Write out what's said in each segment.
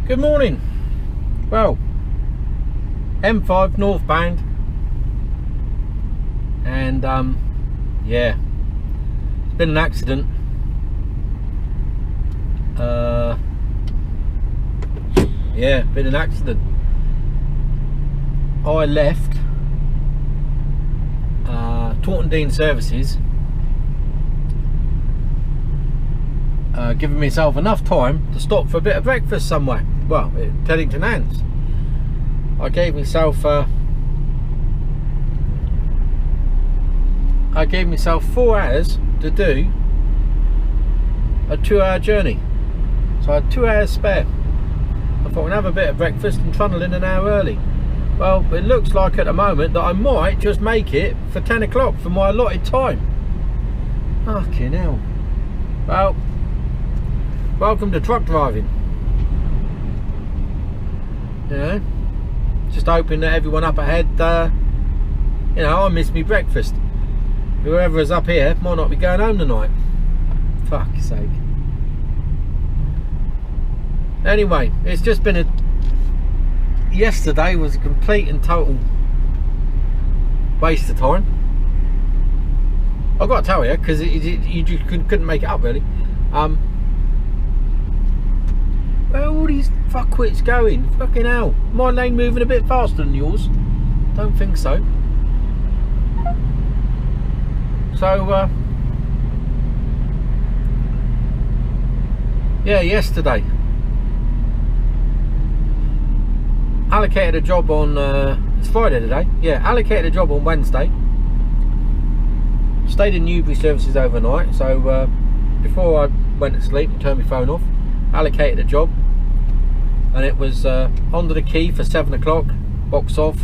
Good morning. Well, M5 northbound, and yeah, it's been an accident. Yeah, been an accident. I left Taunton Dean Services, giving myself enough time to stop for a bit of breakfast somewhere. Well, at Teddington Anns. I gave myself 4 hours to do a 2-hour journey, so I had 2 hours spare. I thought I'd have a bit of breakfast and trundle in an hour early. Well, it looks like at the moment that I might just make it for 10 o'clock for my allotted time. Fucking hell. Well, welcome to truck driving. You know, just hoping that everyone up ahead, you know, I missed me breakfast. Whoever is up here might not be going home tonight. Fuck's sake. Anyway, it's just been yesterday was a complete and total waste of time. I've got to tell you, because you just couldn't make it up really. Where are all these fuckwits going? Fucking hell. My lane moving a bit faster than yours? Don't think so. So, yeah, yesterday. Allocated a job on, it's Friday today. Yeah, allocated a job on Wednesday. Stayed in Newbury Services overnight, so before I went to sleep and turned my phone off, allocated a job, and it was under the key for 7 o'clock, box off,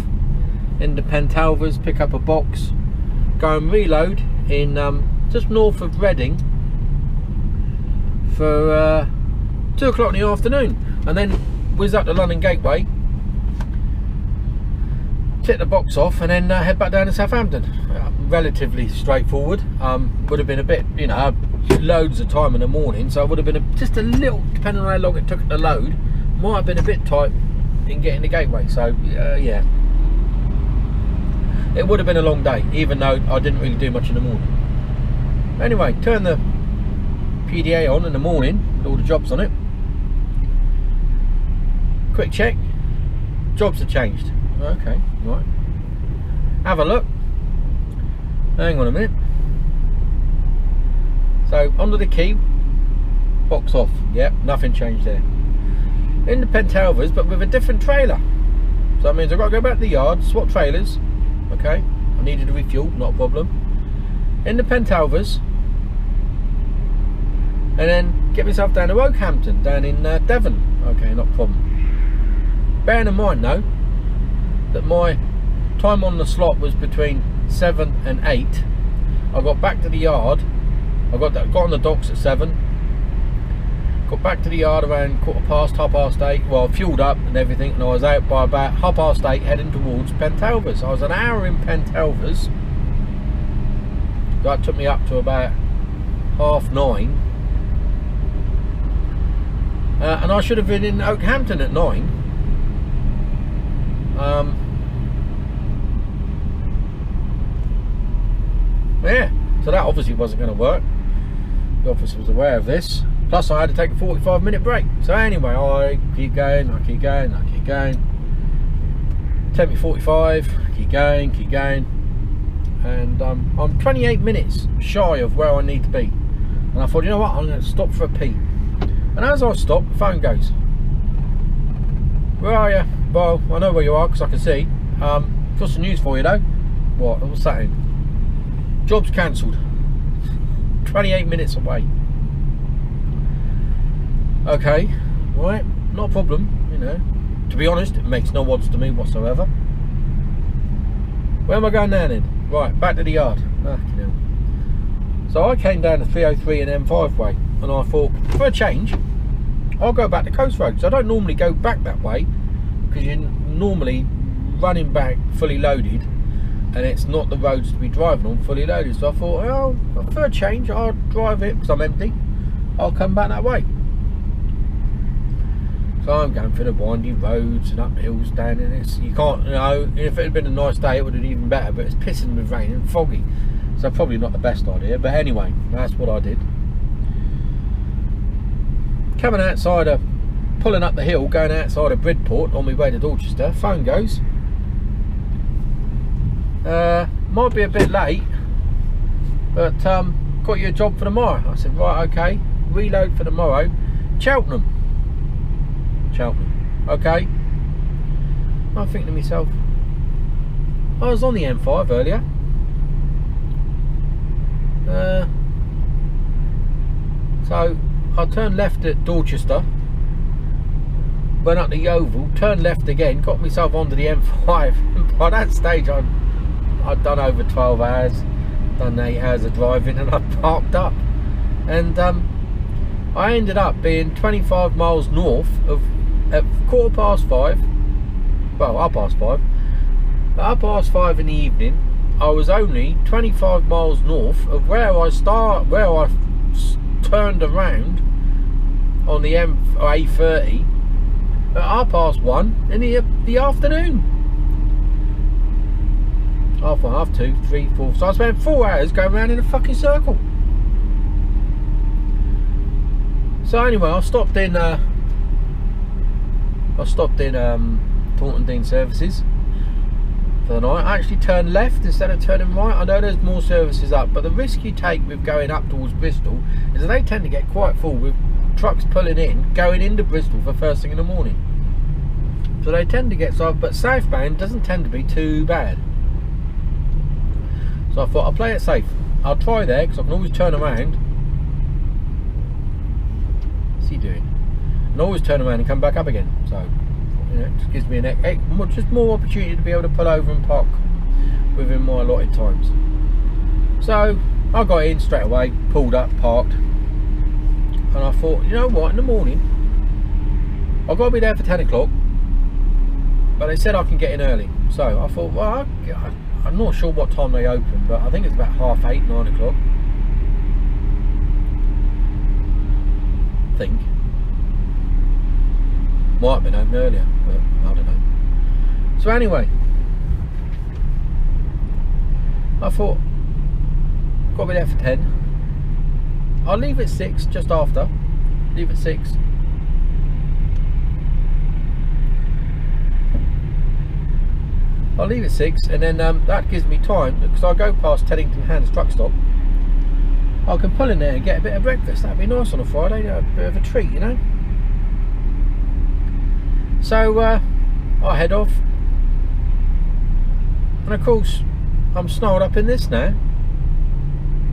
into Pentalvers, pick up a box, go and reload in just north of Reading for 2 o'clock in the afternoon, and then whiz up to London Gateway, tick the box off, and then head back down to Southampton. Relatively straightforward. Would have been a bit, you know, loads of time in the morning, so it would have been just a little, depending on how long it took to load, might have been a bit tight in getting the gateway. So yeah, it would have been a long day, even though I didn't really do much in the morning. Anyway, turn the PDA on in the morning with all the jobs on it. Quick check, jobs have changed. Okay, right, have a look. Hang on a minute. So under the key, box off. Yep, nothing changed there. In the Pentalvers, but with a different trailer. So that means I've got to go back to the yard, swap trailers. Okay, I needed a refuel, not a problem. In the Pentalvers, and then get myself down to Oakhampton, down in Devon. Okay, not a problem. Bearing in mind though, that my time on the slot was between 7 and 8. I got back to the yard. I got on the docks at 7. Got back to the yard around half past 8. Well, I fueled up and everything, and I was out by about 8:30, heading towards Pentalvers. I was an hour in Pentalvers. That took me up to about 9:30. And I should have been in Oakhampton at 9. Yeah, so that obviously wasn't going to work. The officer was aware of this. Plus I had to take a 45-minute break. So anyway, I keep going, I keep going, I keep going. Take me 45, keep going, and I'm 28 minutes shy of where I need to be. And I thought, you know what, I'm going to stop for a pee. And as I stop, the phone goes. Where are you? Well, I know where you are because I can see. Got some news for you though. What? What's that in? Job's cancelled. 28 minutes away. Okay, right, not a problem, you know. To be honest, it makes no odds to me whatsoever. Where am I going now then? Right, back to the yard. Fucking hell. So I came down the 303 and M5 way, and I thought, for a change, I'll go back to Coast Road. So I don't normally go back that way, because you're normally running back fully loaded, and it's not the roads to be driving on fully loaded. So I thought, oh, for a change, I'll drive it because I'm empty. I'll come back that way. So I'm going through the windy roads and up hills down in this. You can't, you know, if it had been a nice day it would have been even better, but it's pissing with rain and foggy. So probably not the best idea, but anyway, that's what I did. Coming outside of, pulling up the hill, going outside of Bridport on my way to Dorchester, phone goes. Might be a bit late, but got you a job for tomorrow. I said, right, okay, reload for tomorrow. Cheltenham, okay. I'm thinking to myself, I was on the M5 earlier. So I turned left at Dorchester, went up to Yeovil, turned left again, got myself onto the M5, and by that stage I'd done over 12 hours, done 8 hours of driving, and I parked up. And I ended up being 25 miles north of, at 5:15, well, 5:30, but 5:30 in the evening, I was only 25 miles north of where I turned around on the A30 at 1:30 in the afternoon. Half 1, half 2, 3, 4. So I spent 4 hours going around in a fucking circle. So anyway, I stopped in Taunton Dean Services for the night. I actually turned left instead of turning right. I know there's more services up, but the risk you take with going up towards Bristol is that they tend to get quite full with trucks pulling in, going into Bristol for first thing in the morning. So they tend to get soft, but southbound doesn't tend to be too bad. So I thought I'll play it safe. I'll try there because I can always turn around. What's he doing? And always turn around and come back up again. So, you know, it just gives me just more opportunity to be able to pull over and park within my allotted times. So I got in straight away, pulled up, parked, and I thought, you know what, in the morning I've got to be there for 10 o'clock, but they said I can get in early. So I thought, well, I'm not sure what time they open, but I think it's about 8:30, 9 o'clock. I think. Might have been open earlier, but I don't know. So anyway, I thought, got to be there for 10. I'll leave at 6, just after. Leave at 6. I'll leave at 6, and then that gives me time, because I go past Teddington Hands truck stop. I can pull in there and get a bit of breakfast. That'd be nice on a Friday, you know, a bit of a treat, you know. So I head off, and of course I'm snarled up in this now,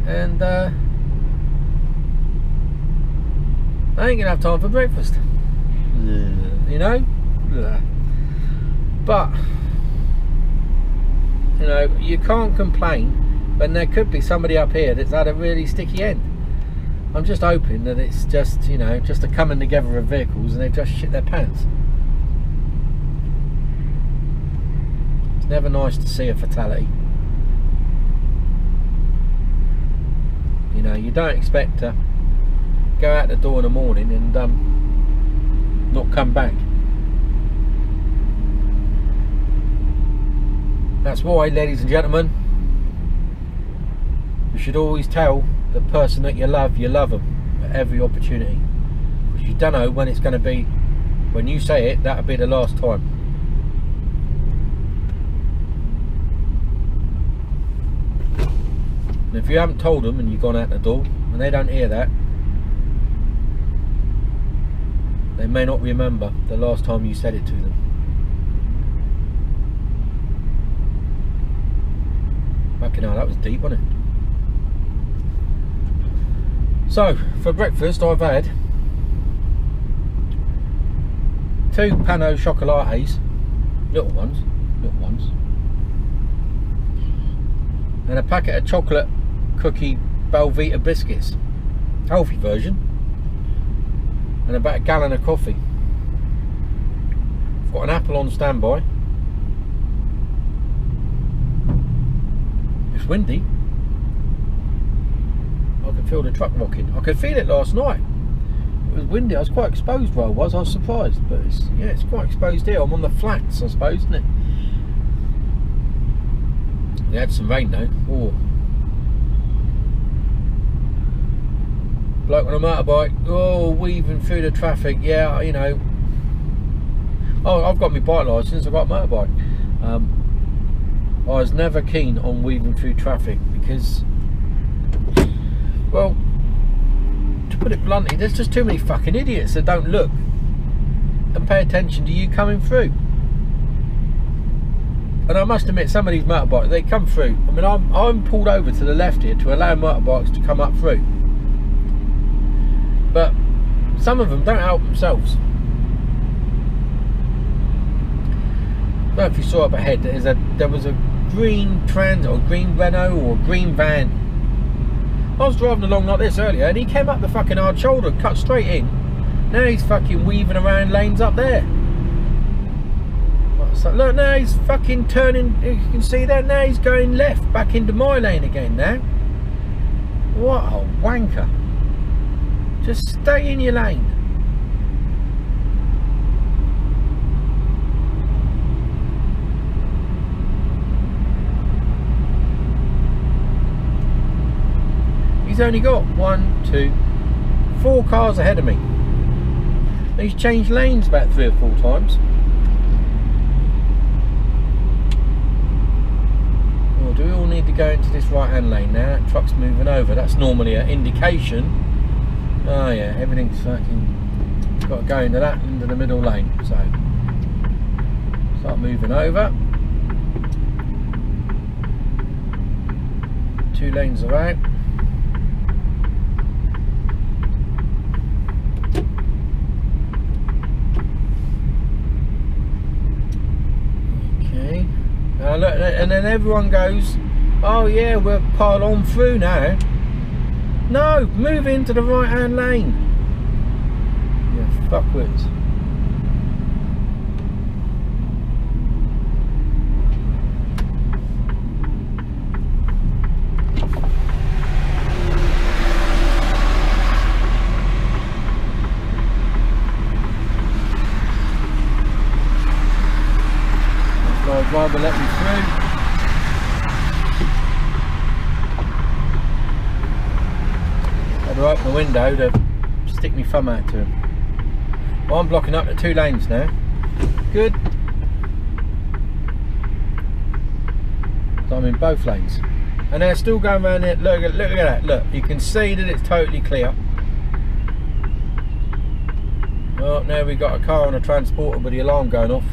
and I ain't gonna have time for breakfast, you know. But you know, you can't complain when there could be somebody up here that's had a really sticky end. I'm just hoping that it's just, you know, just a coming together of vehicles and they've just shit their pants. It's never nice to see a fatality. You know, you don't expect to go out the door in the morning and not come back. That's why, ladies and gentlemen, you should always tell the person that you love them at every opportunity, because you don't know when it's going to be. When you say it, that'll be the last time. And if you haven't told them and you've gone out the door and they don't hear that, they may not remember the last time you said it to them. Fucking hell, that was deep, wasn't it? So, for breakfast I've had 2 pan au chocolates, little ones, and a packet of chocolate cookie Belvita biscuits, healthy version, and about a gallon of coffee. I've got an apple on standby. It's windy. I can feel the truck rocking. I could feel it last night. It was windy. I was quite exposed where I was surprised, but yeah, it's quite exposed here. I'm on the flats, I suppose, isn't it? We had some rain though. Oh. Bloke on a motorbike, oh, weaving through the traffic. Yeah, you know. Oh, I've got my bike licence, I've got a motorbike. I was never keen on weaving through traffic because, well, to put it bluntly, there's just too many fucking idiots that don't look and pay attention to you coming through. And I must admit, some of these motorbikes, they come through. I mean, I'm pulled over to the left here to allow motorbikes to come up through. But some of them don't help themselves. I don't know if you saw up ahead, there was a green Transit or green Renault or green van. I was driving along like this earlier and he came up the fucking hard shoulder and cut straight in. Now he's fucking weaving around lanes up there. So look, now he's fucking turning, you can see that, now he's going left back into my lane again now. What a wanker. Just stay in your lane. He's only got 1, 2, 4 cars ahead of me. He's changed lanes about 3 or 4 times. Well, do we all need to go into this right hand lane now? That truck's moving over. That's normally an indication. Oh yeah, everything's fucking got to go into the middle lane. So start moving over. 2 lanes are out. Okay. Now look, and then everyone goes, oh yeah, we'll pile on through now. No, move into the right hand lane. You fuckwits. This guy's driver let me through. To open the window to stick my thumb out to him. Well, I'm blocking up the 2 lanes now. Good. So I'm in both lanes. And they're still going around it. Look at that. Look, you can see that it's totally clear. Oh, now we've got a car on a transporter with the alarm going off.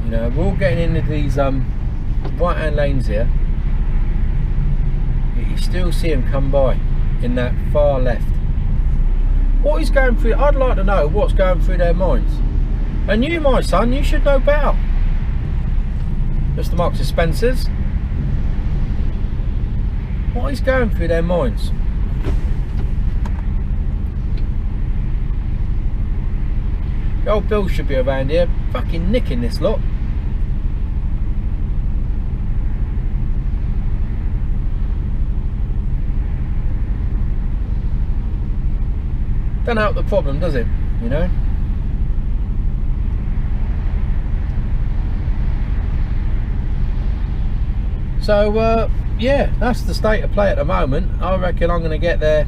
You know, we're all getting into these right hand lanes here. You still see them come by in that far left. What is going through? I'd like to know what's going through their minds. And you, my son, you should know better. Mr. Marks and Spencer's. What is going through their minds? The old Bill should be around here fucking nicking this lot. Don't help the problem, does it? You know? So, yeah, that's the state of play at the moment. I reckon I'm going to get there.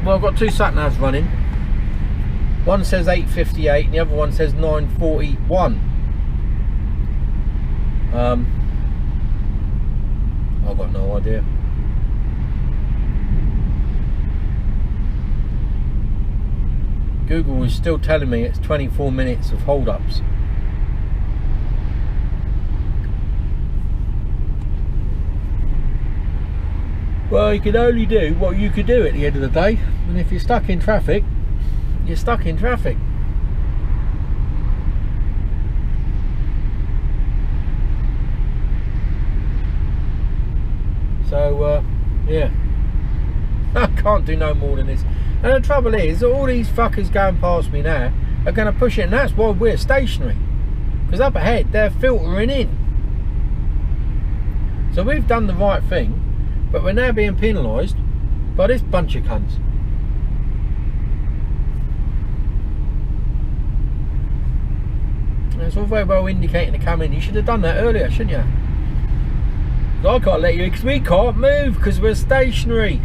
Well, I've got 2 sat-navs running. One says 8:58 and the other one says 9:41. I've got no idea. Google is still telling me it's 24 minutes of hold-ups. Well, you can only do what you could do at the end of the day, and if you're stuck in traffic, you're stuck in traffic. So yeah, I can't do no more than this. And the trouble is, all these fuckers going past me now are going to push it, and that's why we're stationary, because up ahead they're filtering in. So we've done the right thing, but we're now being penalised by this bunch of cunts. It's all very well indicating to come in. You should have done that earlier, shouldn't you? I can't let you in because we can't move because we're stationary.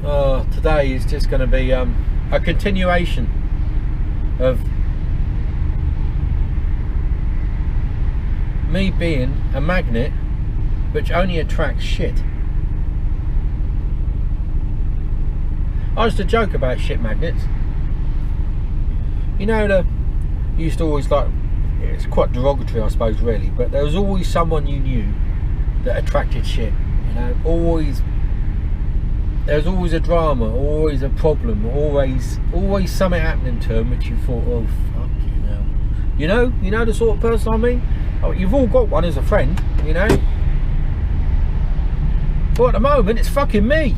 Oh, today is just going to be a continuation of me being a magnet which only attracts shit. I used to joke about shit magnets. You know, used to always like, it's quite derogatory I suppose really, but there was always someone you knew that attracted shit, you know, always. There was always a drama, always a problem, always something happening to them which you thought, oh fuck, you know the sort of person I mean. Oh, you've all got one as a friend, you know. But at the moment it's fucking me.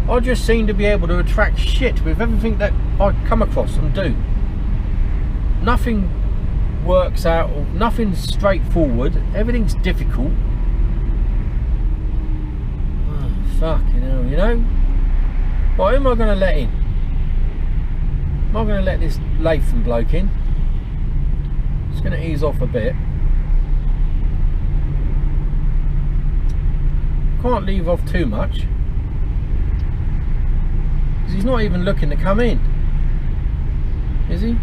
I just seem to be able to attract shit with everything that I come across and do. Nothing works out, nothing's straightforward, everything's difficult. Oh, fuck, you know. Well, who am I going to let in? Am I going to let this Latham bloke in? Just going to ease off a bit. Can't leave off too much. Because he's not even looking to come in. Is he?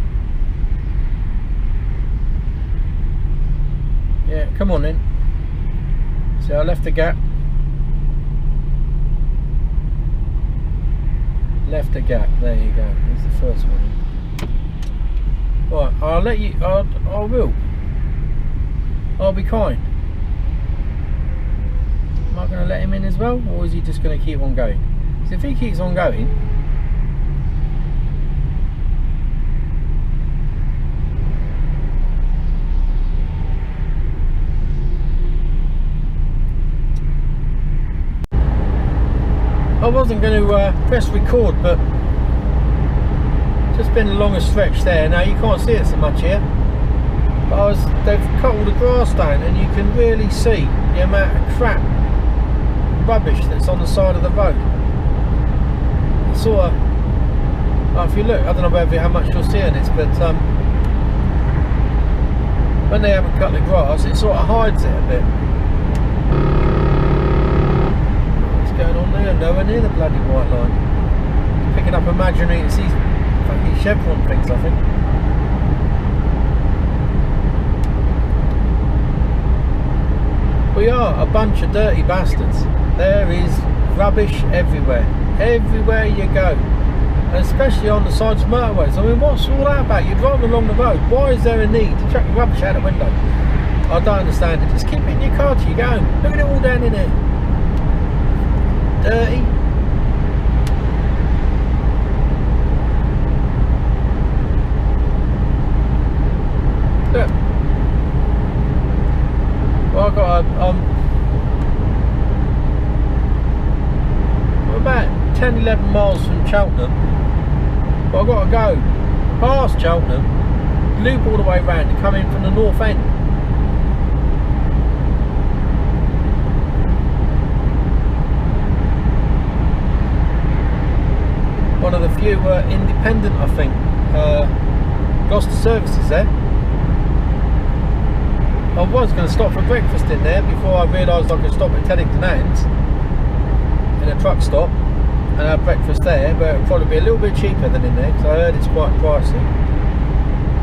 Yeah, come on in. See, I left the gap. Left a gap. There you go. There's the first one. Right, I'll let you. I will. I'll be kind. Am I going to let him in as well, or is he just going to keep on going? Because if he keeps on going, I wasn't going to press record, but just been along a stretch there. Now you can't see it so much here, but they've cut all the grass down, and you can really see the amount of crap, rubbish that's on the side of the road. It's sort of, if you look, I don't know how much you'll see in this, but when they haven't cut the grass, it sort of hides it a bit. Going on there, nowhere near the bloody white line. Picking up imaginary, it's these fucking chevron things, I think. We are a bunch of dirty bastards. There is rubbish everywhere. Everywhere you go. And especially on the sides of motorways. I mean, what's all that about? You're driving along the road. Why is there a need to chuck your rubbish out the window? I don't understand it. Just keep it in your car till you go home. Look at it all down in there. Dirty. Look. Well, I've got we're about 10-11 miles from Cheltenham, but I've got to go past Cheltenham, loop all the way round to come in from the north end. One of the few independent, I think, Gloucester services there. I was going to stop for breakfast in there before I realised I could stop at Teddington Ends in a truck stop and have breakfast there, but it'll probably be a little bit cheaper than in there because I heard it's quite pricey.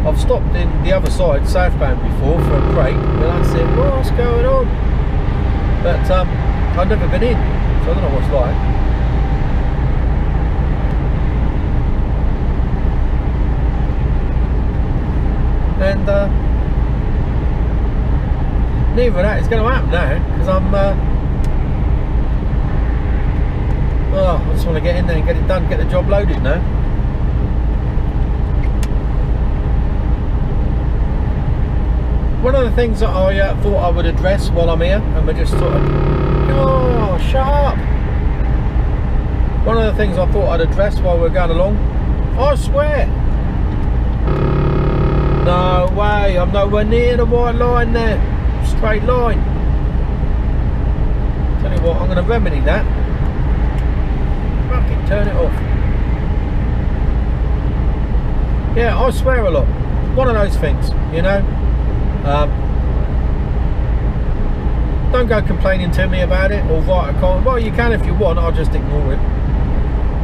I've stopped in the other side, southbound, before for a break, but I said, what's going on? But I've never been in, so I don't know what it's like. And neither of that is going to happen now because I'm Oh, I just want to get in there and get it done, get the job loaded now. One of the things that I thought I would address while I'm here, and we're just sort of, oh, shut up. One of the things I thought I'd address while we're going along, I swear. No way, I'm nowhere near the white line there. Straight line. Tell you what, I'm going to remedy that. Fucking turn it off. Yeah, I swear a lot. One of those things, you know. Don't go complaining to me about it or write a comment. Well, you can if you want, I'll just ignore it.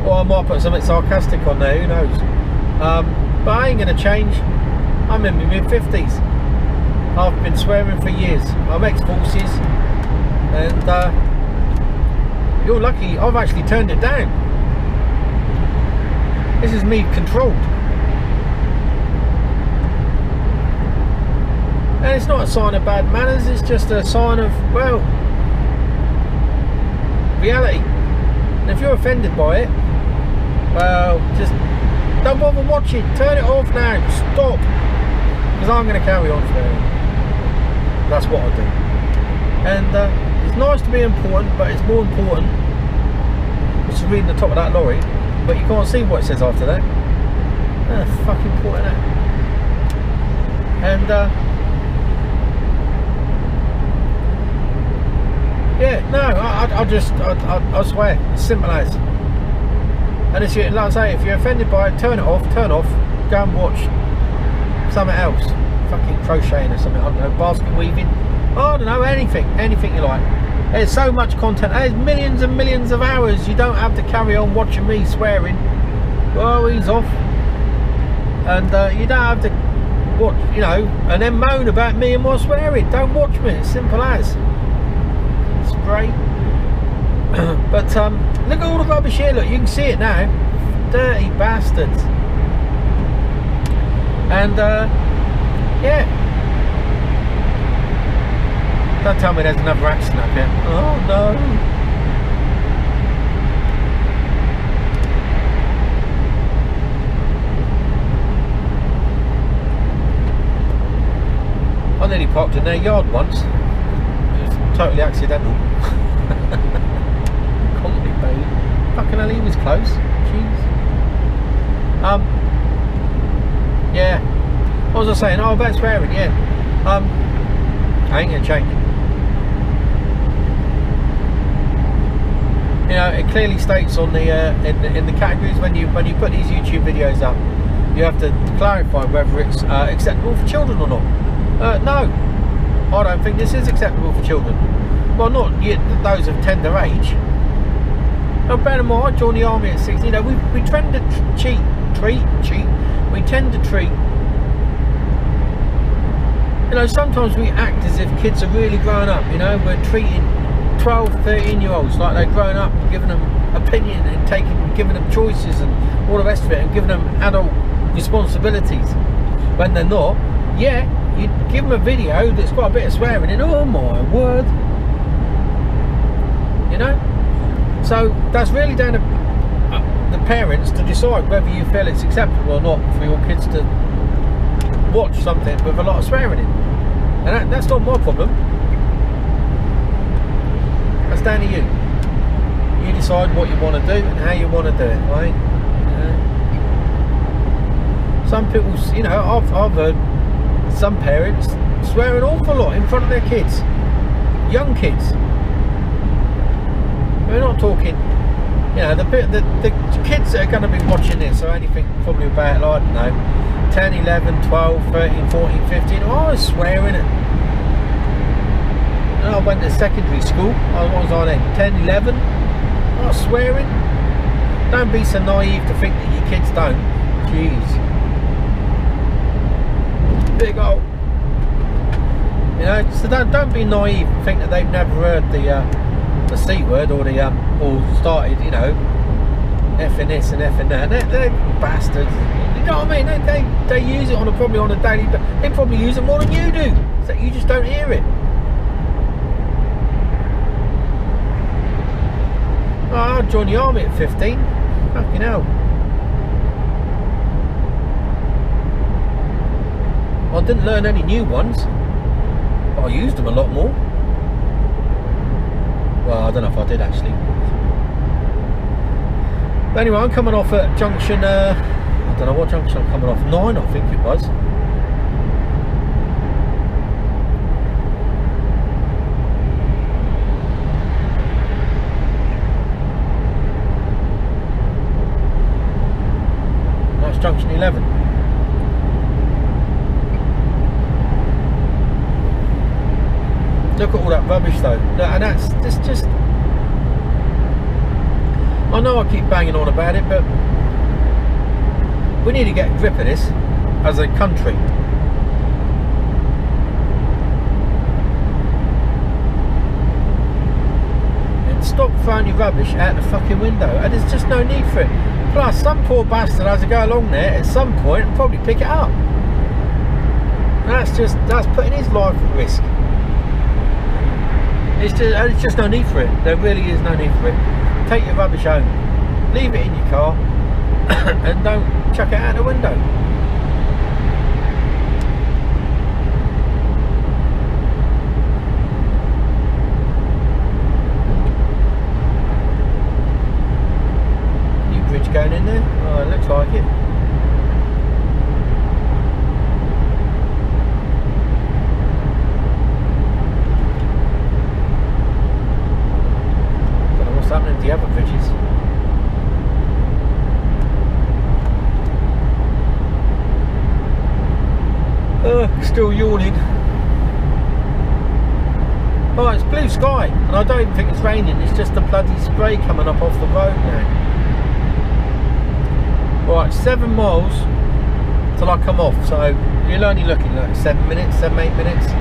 Or I might put something sarcastic on there, who knows. But I ain't going to change. I'm in my mid-50s. I've been swearing for years. I'm ex-forces. And you're lucky I've actually turned it down. This is me controlled. And it's not a sign of bad manners, it's just a sign of, well, reality. And if you're offended by it, well, just don't bother watching. Turn it off now. Stop. Because I'm going to carry on swearing. That's what I do. And it's nice to be important, but it's more important just reading the top of that lorry, but you can't see what it says after that. Fucking important that. And yeah, no, I swear, it's simple as. And if you, like I say, if you're offended by it, turn it off, go and watch something else. Fucking crocheting or something, I don't know, basket weaving, I don't know, anything you like. There's so much content, there's millions and millions of hours. You don't have to carry on watching me swearing. Well, he's off. And you don't have to watch, you know, and then moan about me and my swearing. Don't watch me, it's simple as. Spray. But look at all the rubbish here, look, you can see it now. Dirty bastards. And yeah. Don't tell me there's another accident up here. Oh no. I nearly parked in their yard once. It was totally accidental. Comedy, baby. Fucking hell, he was close. Jeez. Yeah. What was I saying? Oh, about swearing, yeah. I ain't gonna change. You know, it clearly states on the in the categories when you put these YouTube videos up, you have to clarify whether it's acceptable for children or not. No, I don't think this is acceptable for children. Well, not yet, those of tender age. Now, bear in mind, I joined the army at 16. You know, we tend to we tend to treat. You know, sometimes we act as if kids are really grown up. You know, we're treating 12, 13-year-olds like they're grown up, giving them opinion and giving them choices and all the rest of it, and giving them adult responsibilities when they're not. Yeah, you give them a video that's got a bit of swearing in. Oh my word! You know, so that's really down to the parents to decide whether you feel it's acceptable or not for your kids to watch something with a lot of swearing in, and that's not my problem. That's down to you. You decide what you want to do and how you want to do it, right? Some people, you know, I've heard some parents swear an awful lot in front of their kids, young kids. We're not talking, you know, the kids that are going to be watching this are anything probably about, I don't know, 10, 11, 12, 13, 14, 15. Oh, I was swearing it. And I went to secondary school. What was I then? 10, 11. I was swearing. Don't be so naive to think that your kids don't. Jeez. Big old. You know, so don't be naive and think that they've never heard the C word or the or started, you know, effing this and effing that. They're bastards. You know what I mean? They use it probably on a daily, but they probably use it more than you do. So you just don't hear it. joined the army at 15. Fucking hell. I didn't learn any new ones, but I used them a lot more. Well, I don't know if I did actually. But anyway, I'm coming off at junction, I don't know what junction I'm coming off, 9 I think it was. That's junction 11. Look at all that rubbish though, and that's just. I know I keep banging on about it, but we need to get a grip of this as a country. And stop throwing your rubbish out the fucking window, and there's just no need for it. Plus, some poor bastard has to go along there at some point and probably pick it up. That's putting his life at risk. It's just no need for it. There really is no need for it. Take your rubbish home, leave it in your car, and don't chuck it out the window. New bridge going in there? Oh, it looks like it. Happening to the other bridges. Still yawning. Oh, it's blue sky, and I don't even think it's raining. It's just the bloody spray coming up off the road now. Right, 7 miles till I come off, so you're only looking at 7 minutes, 7-8 minutes.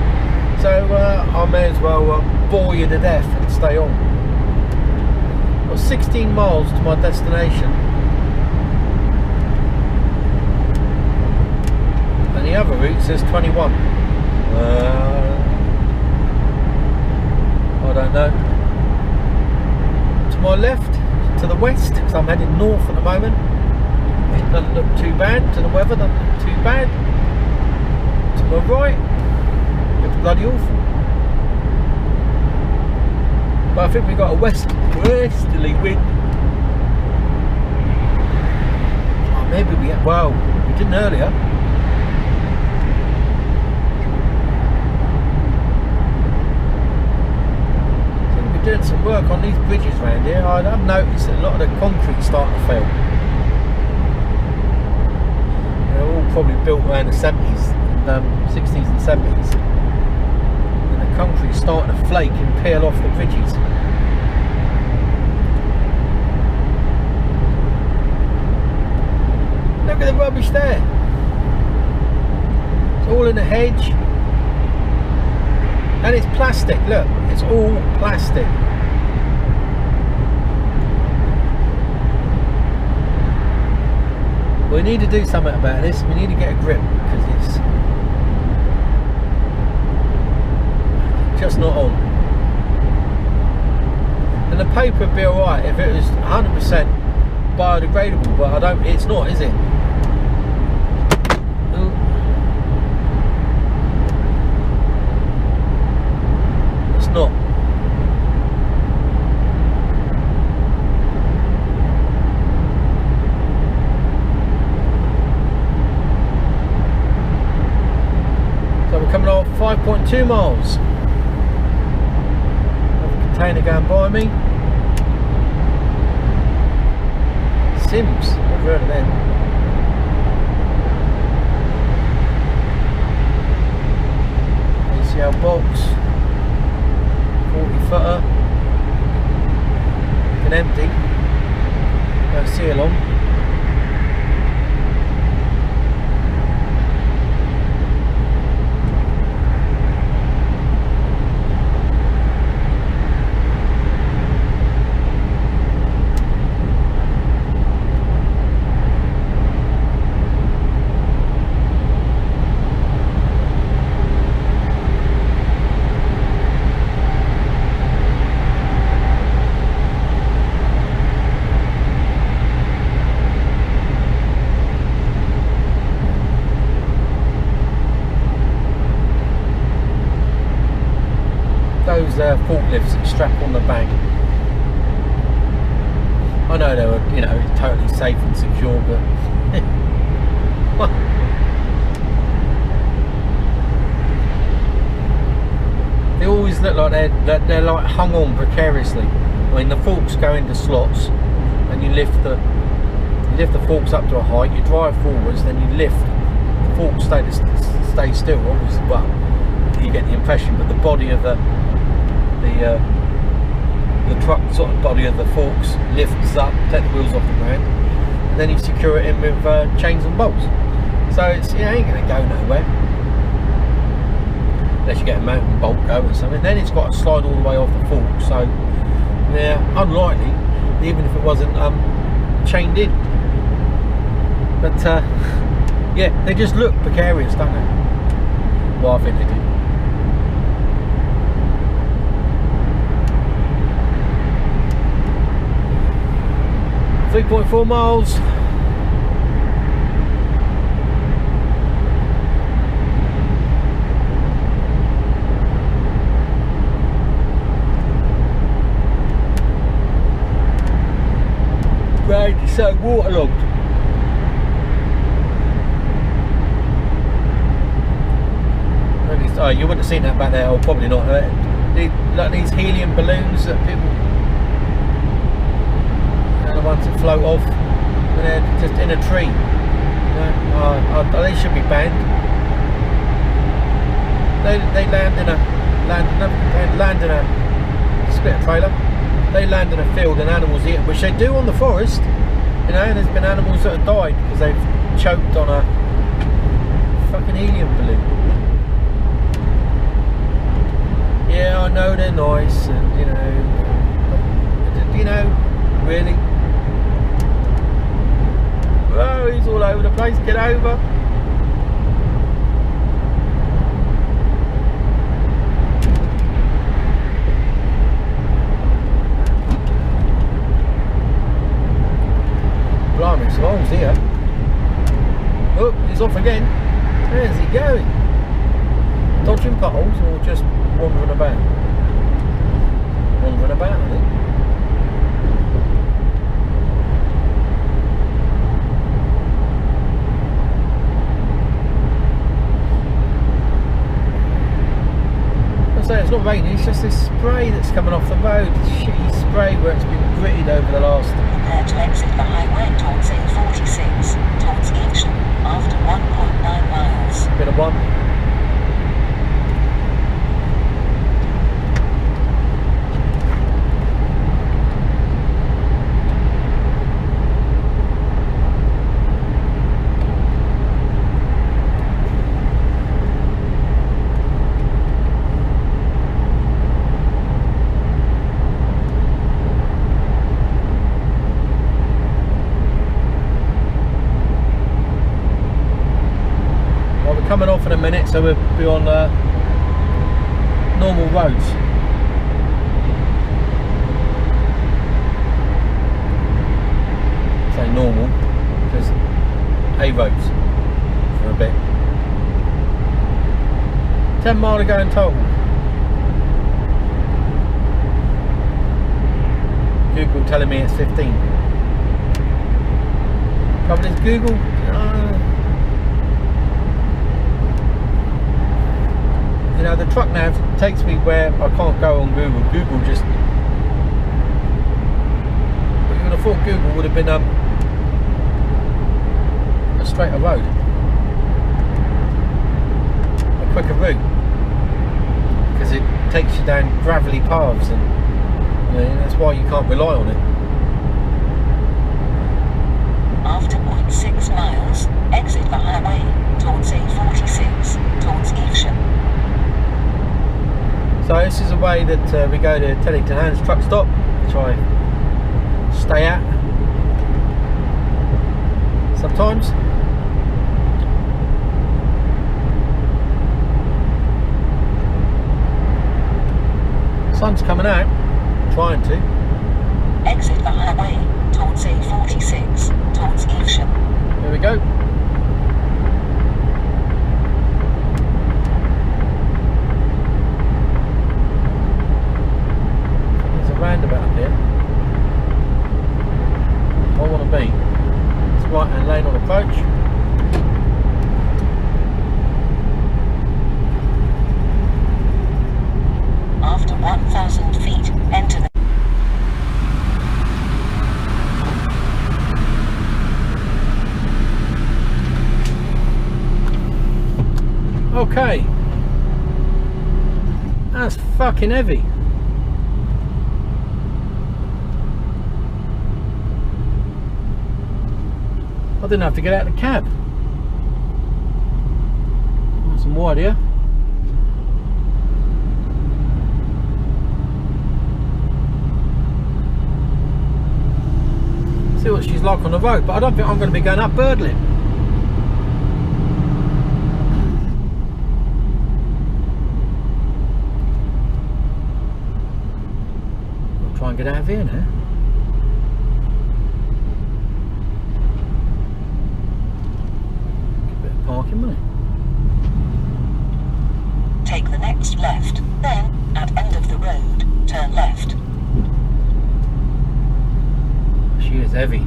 So I may as well bore you to death and stay on. 16 miles to my destination, and the other route says 21. I don't know. To my left, to the west, because I'm heading north at the moment. It doesn't look too bad. To the weather, doesn't look too bad. To my right, looks bloody awful. But I think we got a westerly wind. Oh, maybe we had, well, we didn't earlier. So we're doing some work on these bridges around here. I've noticed that a lot of the concrete's starting to fail. They're all probably built around the 70s, 60s and 70s. Concrete starting to flake and peel off the bridges. Look at the rubbish there. It's all in a hedge. And it's plastic, look, it's all plastic. We need to do something about this. We need to get a grip, because it's just not on. And the paper would be alright if it was 100% biodegradable, but it's not, is it? It's not. So we're coming off 5.2 miles. Container going by me. Sims, I've heard of them. ACL box, 40 footer, and empty. Don't see along. those forklifts that strap on the back. I know they were, you know, totally safe and secure, but they always look like they're like hung on precariously. I mean, the forks go into slots, and you lift the forks up to a height. You drive forwards, then you lift. The forks stay still. Obviously, well, you get the impression, but the body of the truck sort of body of the forks lifts up, take the wheels off the ground, and then you secure it in with chains and bolts. So it's, you know, ain't going to go nowhere unless you get a mountain bolt go or something. Then it's got to slide all the way off the fork. So yeah, unlikely, even if it wasn't chained in. But yeah, they just look precarious, don't they? Well, I think they do. 3.4 miles. Right, it's so waterlogged. Oh, you wouldn't have seen that back there, or probably not. Like these helium balloons that people, the ones that float off, and they're just in a tree. You know, they should be banned. They land in a split trailer. They land in a field and animals eat it, which they do on the forest. You know, and there's been animals that have died because they've choked on a fucking helium balloon. Yeah, I know they're nice, and you know, really. Oh, he's all over the place. Get over. Blimey, some holes here. Oh, he's off again. Where's he going? Dodging potholes or just wandering about? Wandering about, I think. It's not raining, it's just this spray that's coming off the road. This shitty spray where it's been gritted over the last... Prepare to exit the highway towards A46, towards Evesham, after 1.9 miles. Bit of one. Coming off in a minute, so we'll be on normal roads. Say normal, because A roads for a bit. 10 mile to go in total. Google telling me it's 15. Trouble is Google. You know, the truck nav takes me where I can't go on Google. Google just... But you would have thought Google would have been a straighter road. A quicker route. Because it takes you down gravelly paths, and you know, that's why you can't rely on it. After 0.6 miles, exit the highway towards A46, towards Evesham. So this is a way that we go to Teddington Hands truck stop, which I stay at sometimes. Sun's coming out, trying to. Exit the highway towards A46, towards Evesham. Here we go. Okay. That's fucking heavy. I didn't have to get out of the cab. Nice and wide here. See what she's like on the road, but I don't think I'm going to be going up Birdlip. I'll try and get out of here now. A bit of parking money. Take the next left, then, at end of the road, turn left. She is heavy.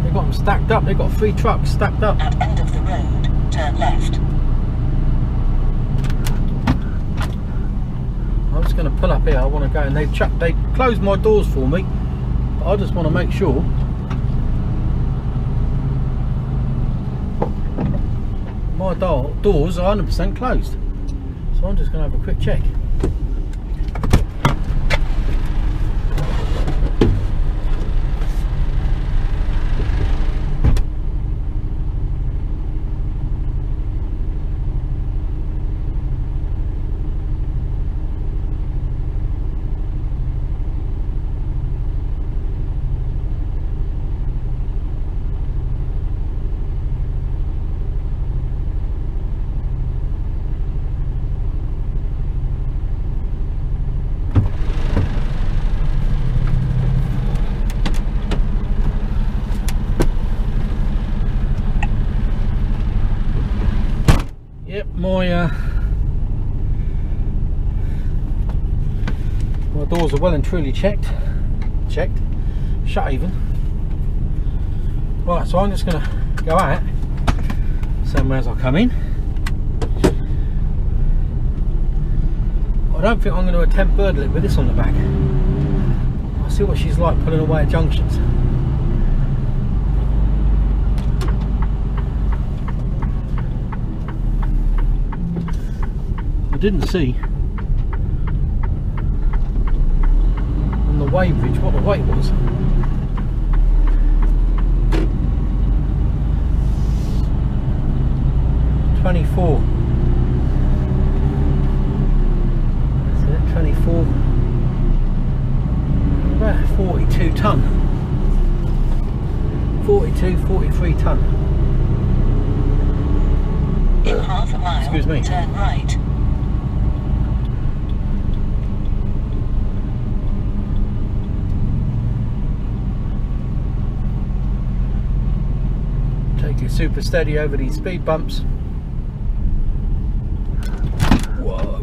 They've got them stacked up. They've got 3 trucks stacked up. At end of the road, turn left. I'm just going to pull up here. I want to go, and they closed my doors for me, but I just want to make sure my doors are 100% closed. So I'm just going to have a quick check. Yep, my doors are well and truly checked, shut even. Right, so I'm just going to go out same way as I come in. I don't think I'm going to attempt Birdlip with this on the back. I'll see what she's like pulling away at junctions. I didn't see on the weighbridge what the weight was. $24. That's it, 24. About 42 tonne. 42, 43 tonne. In half a mile, Excuse me. turn right. Take it super steady over these speed bumps. Whoa.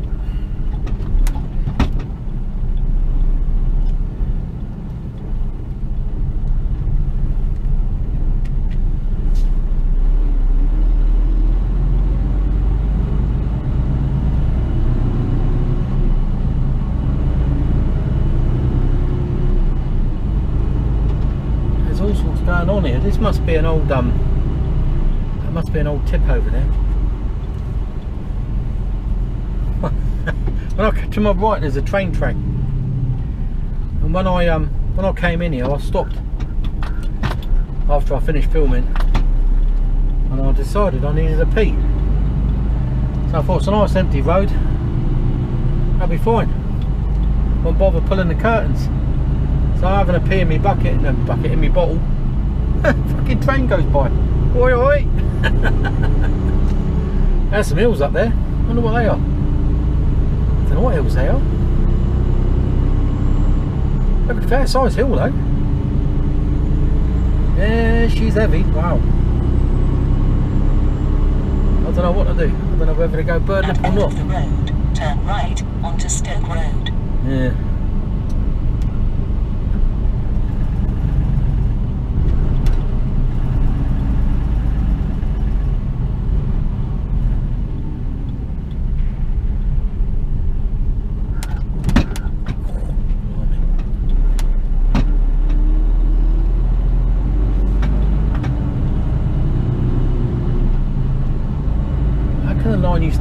There's all sorts going on here. This must be an old must be an old tip over there. To my right there's a train track, and when I came in here I stopped after I finished filming and I decided I needed a pee, so I thought it's a nice empty road, I'll be fine, won't bother pulling the curtains. So I'm having a pee in my bucket and a bucket in my bottle. Fucking train goes by. Oi oi. There's some hills up there. I wonder what they are. I don't know what hills they are. They're a fair size hill though. Yeah, she's heavy. Wow. I don't know what to do. I don't know whether to go Birdlip or not. At the road, turn right onto Stoke Road. Yeah.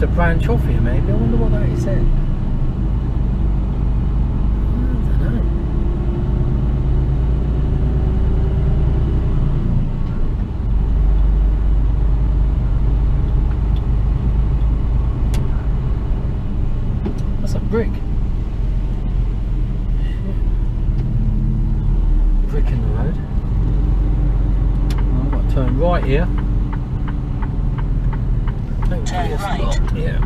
to branch off here maybe. I wonder what that is then. I don't know. That's a brick. Brick in the road. Oh, I've got to turn right here. Turn right. Yeah,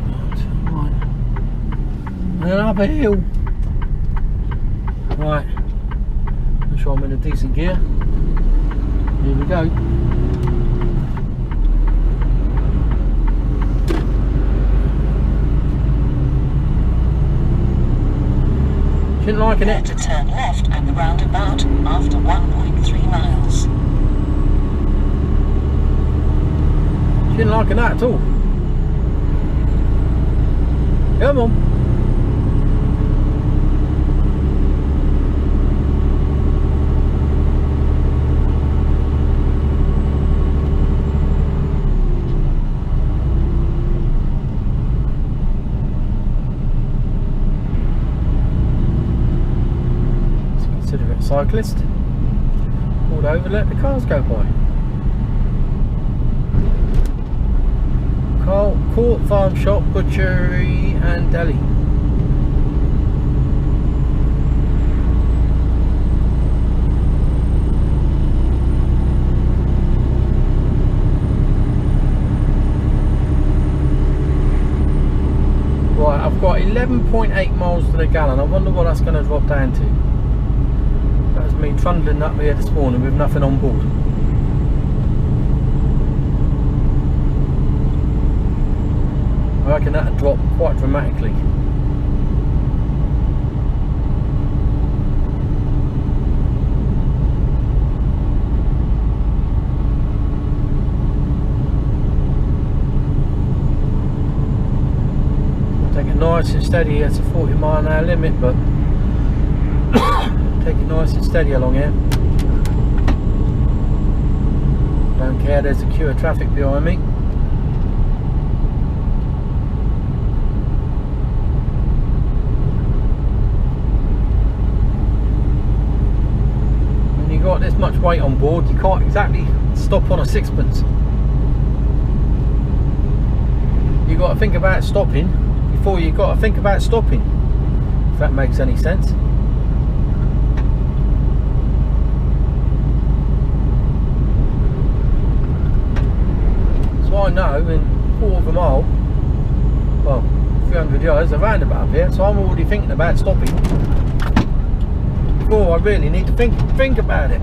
right. And up a hill. Right. Make sure I'm in a decent gear. Here we go. Shouldn't liking it. To turn left at the roundabout after 1.3 miles. Shouldn't liking that at all. Come on. Let's consider it a cyclist. Pulled over, let the cars go by. Court, farm shop, butchery and deli. Right, I've got 11.8 miles to the gallon. I wonder what that's going to drop down to. That was me trundling up here this morning with nothing on board. I reckon that'll drop quite dramatically. Take it nice and steady. It's a 40-mile-an-hour limit, but take it nice and steady along here. Don't care, there's a queue of traffic behind me. Got this much weight on board, you can't exactly stop on a sixpence. You got to think about stopping before you got to think about stopping, if that makes any sense. So I know in a quarter of a mile, well, 300 yards, a roundabout up here, so I'm already thinking about stopping. Oh, I really need to think about it.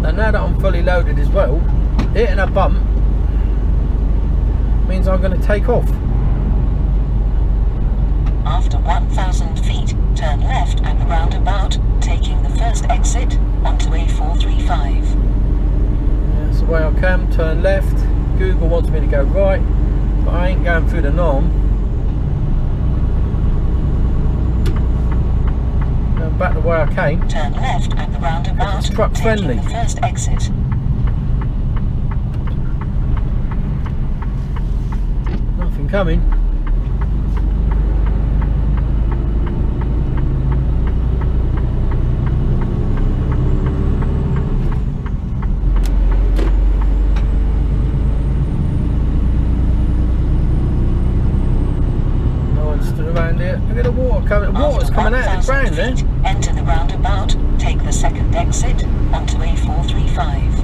And now that I'm fully loaded as well, hitting a bump means I'm going to take off. After 1,000 feet, turn left at the roundabout, taking the first exit onto A435. Yeah, that's the way I come, turn left. Google wants me to go right, but I ain't going through the norm. Back the way I came. Turn left at the roundabout. It's truck friendly. The first exit. Nothing coming. No one stood around here. Look at the water coming. The water's coming out of the ground there. Enter the roundabout, take the second exit onto A435.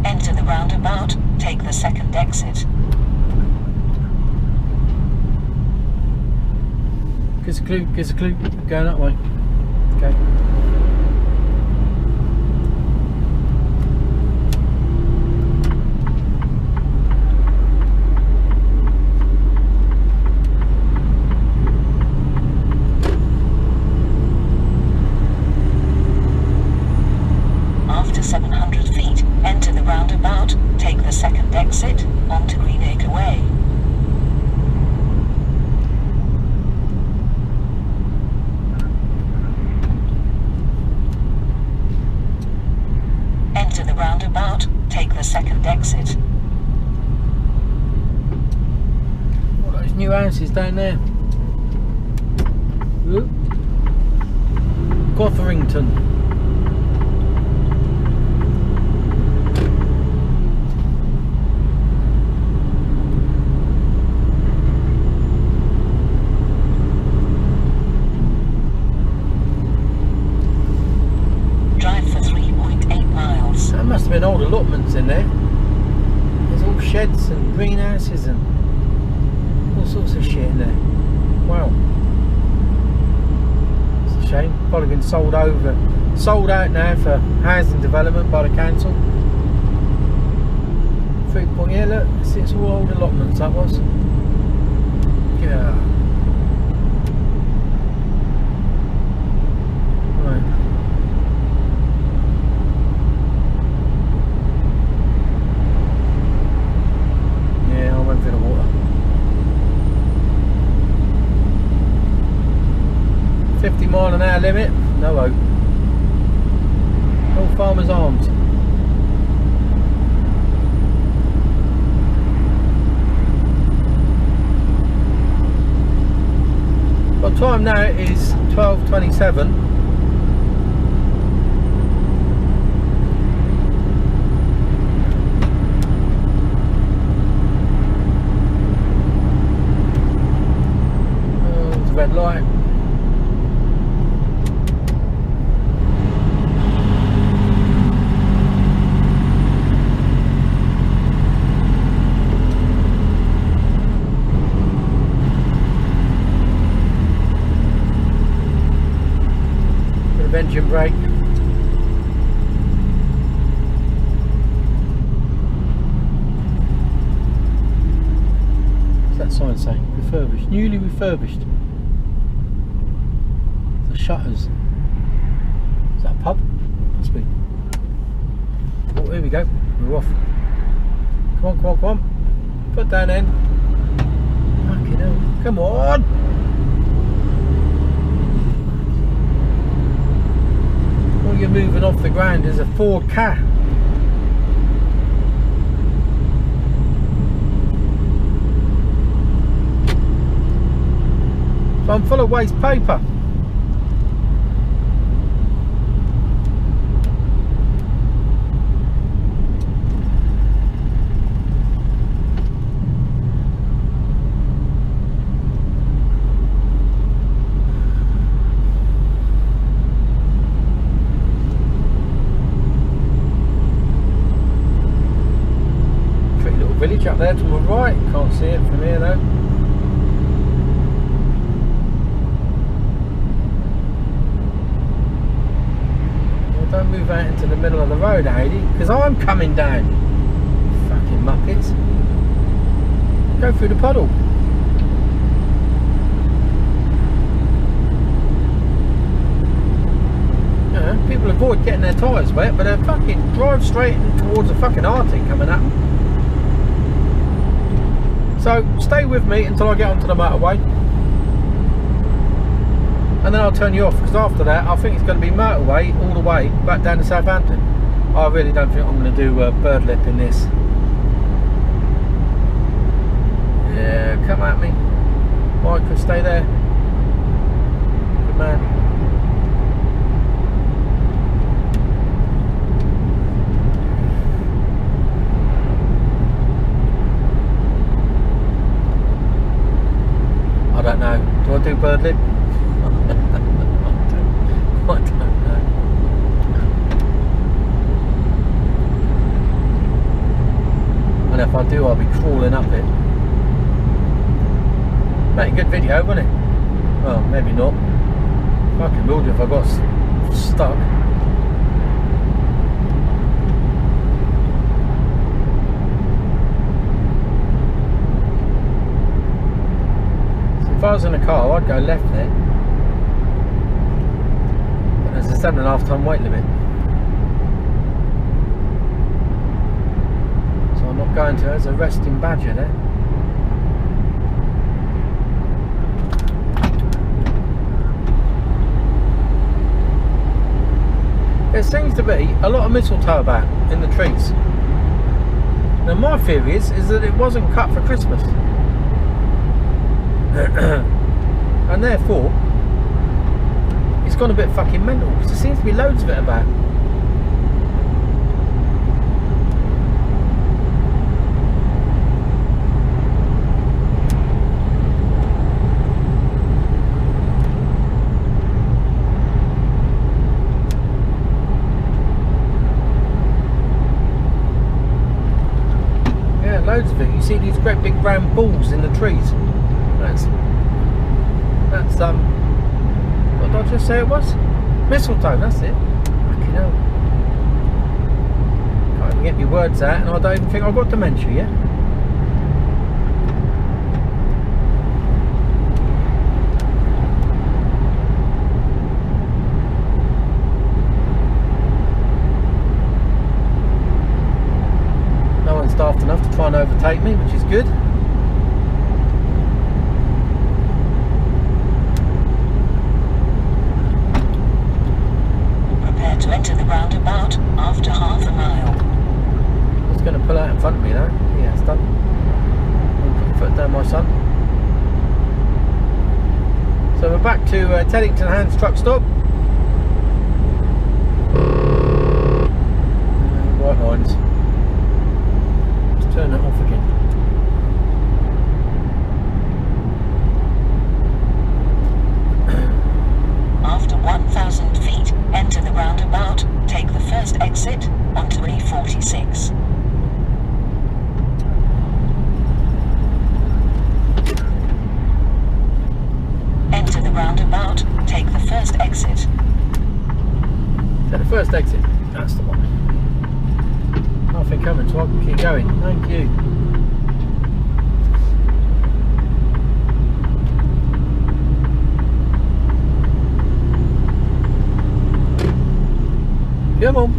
Enter the roundabout, take the second exit. Gives a clue, going that way. Okay. After 700 feet, enter the roundabout, take the second exit onto Greenacre Way. second exit. All those new houses down there. Whoop. Gotherington. Drive for 3.8 miles. There must have been old allotments in there. There's all sheds and greenhouses and all sorts of shit in there. Wow. It's a shame. Probably been sold out now for housing development by the council. Yeah, look, it's all old allotments, that was. Yeah. Right. Yeah, I went through the water. 50-mile-an-hour limit, no hope. All Farmers Arms. What time now is 12:27. Oh, there's a red light. Engine brake. What's that sign saying? Refurbished. Newly refurbished. The shutters. Is that a pub? Must be. Oh, here we go. We're off. Come on, come on, come on. Put down in. Fucking hell. Come on! You're moving off the ground is a Ford car. So I'm full of waste paper. Village up there to my right, can't see it from here though. Well, don't move out into the middle of the road, Heidi, because I'm coming down. Fucking muppets. Go through the puddle. Yeah, people avoid getting their tyres wet, but they fucking drive straight towards the fucking Arctic coming at them. So stay with me until I get onto the motorway, and then I'll turn you off, because after that I think it's going to be motorway all the way back down to Southampton. I really don't think I'm going to do bird lip in this. Yeah, come at me. Michael, stay there. Good man. I don't know. Do I do bird lip? I don't know. And if I do, I'll be crawling up it. Make a good video, wouldn't it? Well, maybe not. Fucking will do if I got stuck. If I was in a car, I'd go left there. But there's a 7.5 ton weight limit. So I'm not going to. There's a resting badger there. There seems to be a lot of mistletoe about in the trees. Now my theory is that it wasn't cut for Christmas. And therefore it's gone a bit fucking mental, because there seems to be loads of it about. Yeah, loads of it. You see these great big round balls in the trees. That's what did I just say it was? Mistletoe, that's it. Fucking hell. Can't even get my words out, and I don't even think I've got dementia yet. No one's daft enough to try and overtake me, which is good. To enter the roundabout after half a mile. It's going to pull out in front of me now. Yeah, it's done. I'll put your foot down, my son. So we're back to Teddington Hands truck stop. White lines. Let's turn that off again. After 1,000 feet, enter the roundabout, take the first exit onto A46. Enter the roundabout, take the first exit. So the first exit, that's the one. Nothing coming, so I can keep going. Thank you. Come on.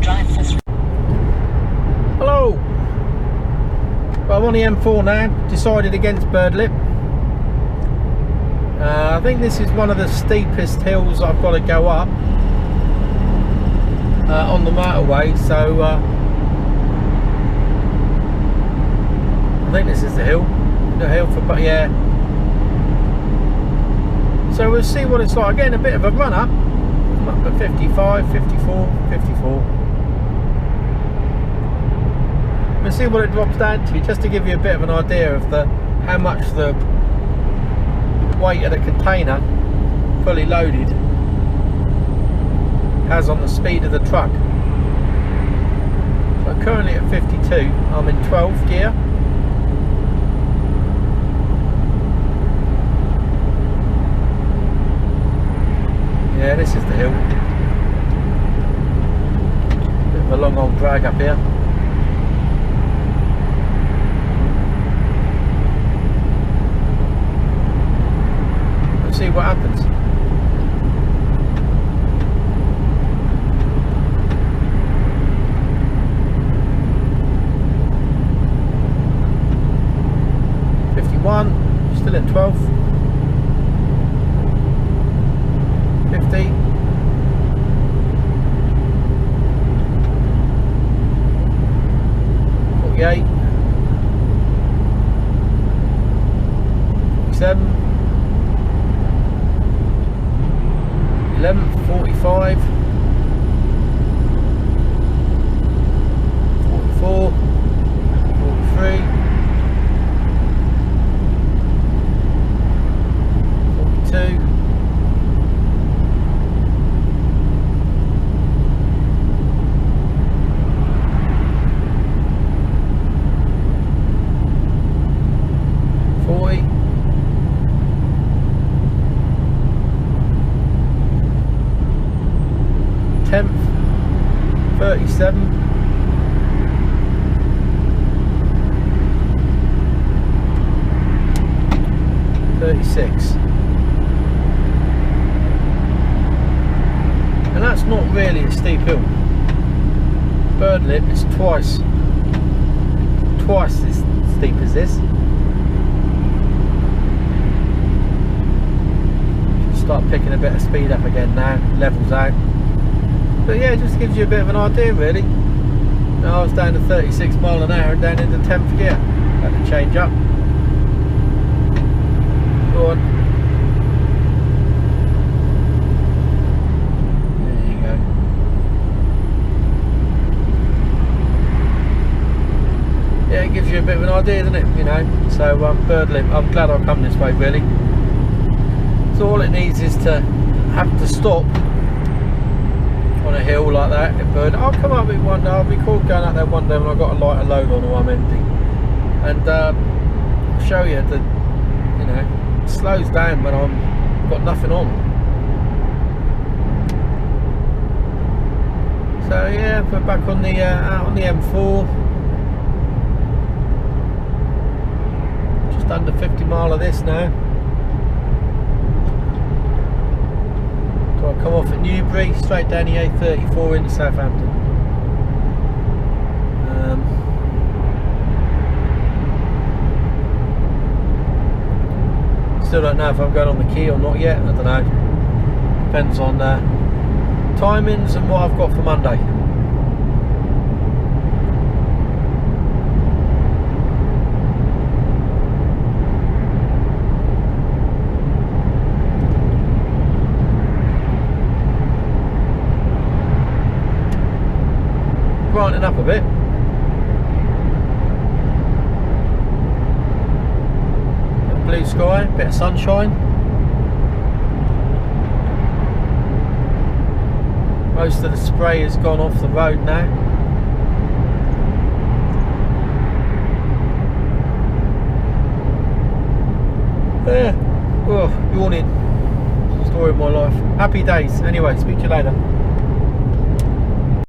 Drive for 3. Hello. Well, I'm on the M4 now. Decided against Birdlip. I think this is one of the steepest hills I've got to go up on the motorway. So I think this is the hill. The hill for, yeah. So we'll see what it's like. Getting a bit of a run up. I'm up at 55, 54, 54. We'll see what it drops down to, just to give you a bit of an idea of how much the weight of the container, fully loaded, has on the speed of the truck. So currently at 52, I'm in 12th gear. Yeah, this is the hill. Bit of a long old drag up here. Let's see what happens. Still in 12th. 50. 48. 47. 11. 45. 44. 43. 42. 40. 10th. 37. 36. And that's not really a steep hill. Birdlip is twice as steep as this. You start picking a bit of speed up again now, levels out. But yeah, it just gives you a bit of an idea really. I was down to 36 mile an hour and down into 10th gear. Had to change up. Go on. There you go. Yeah, it gives you a bit of an idea, doesn't it? You know. So Birdlip, I'm glad I come this way really. So all it needs is to have to stop on a hill like that at Bird. I'll come up with one day. I'll be cool going out there one day when I've got a lighter load on or I'm empty, and show you that, you know, it slows down when I'm got nothing on. So yeah, we're back on the out on the M4. Just under 50 mile of this now. So I'll come off at Newbury, straight down the A34 into Southampton. Still don't know if I'm going on the key or not yet. I don't know. Depends on timings and what I've got for Monday. Brightening up a bit. Blue sky, bit of sunshine. Most of the spray has gone off the road now. Yeah, oh, yawning. Story of my life. Happy days. Anyway, speak to you later.